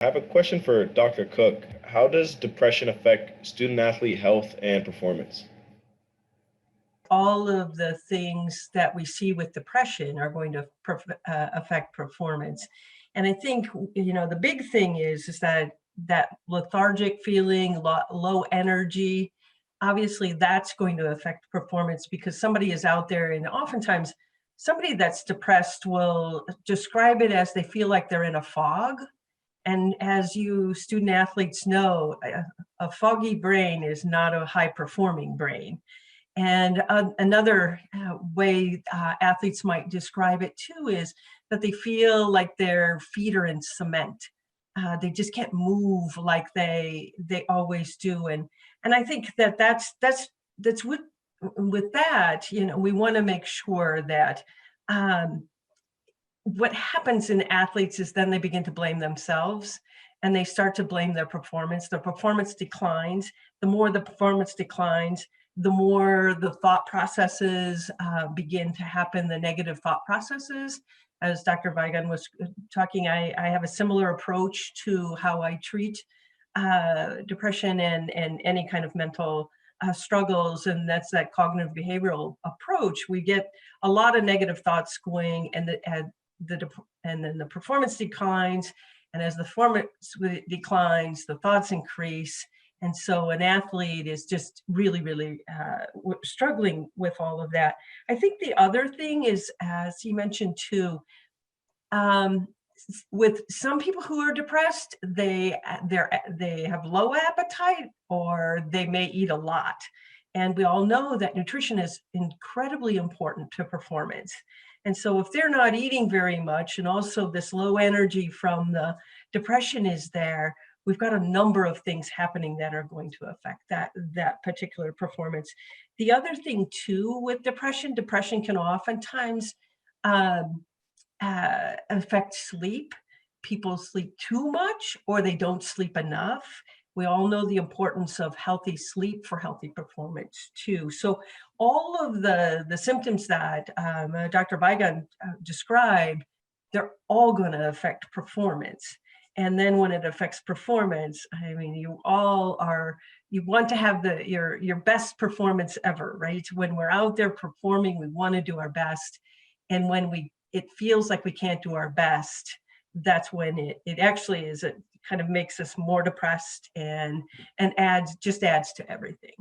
I have a question for Dr. Cook. How does depression affect student athlete health and performance? All of the things that we see with depression are going to affect performance. And I think, the big thing is that lethargic feeling, low energy, obviously that's going to affect performance because somebody is out there, and oftentimes somebody that's depressed will describe it as they feel like they're in a fog. And as you student athletes know, a foggy brain is not a high performing brain. And another way athletes might describe it too is that they feel like their feet are in cement. They just can't move like they always do. And I think that's with that. We want to make sure that um, what happens in athletes is then they begin to blame themselves and they start to blame their performance. Their performance declines. The more the performance declines, the more the thought processes begin to happen, the negative thought processes. As Dr. Vigan was talking, I have a similar approach to how I treat depression and any kind of mental struggles, and that's that cognitive behavioral approach. We get a lot of negative thoughts going, and then the performance declines, and as the performance declines, the thoughts increase. And so an athlete is just really, really struggling with all of that. I think the other thing is, as you mentioned too, with some people who are depressed, they have low appetite or they may eat a lot. And we all know that nutrition is incredibly important to performance. And so if they're not eating very much, and also this low energy from the depression is there, we've got a number of things happening that are going to affect that particular performance. The other thing too with depression can oftentimes affect sleep. People sleep too much or they don't sleep enough. We all know the importance of healthy sleep for healthy performance too. So all of the symptoms that Dr. Vigan described, they're all going to affect performance. And then when it affects performance, I mean, you want to have your best performance ever, right? When we're out there performing, we want to do our best. And when it feels like we can't do our best, that's when it actually is, it kind of makes us more depressed and adds to everything.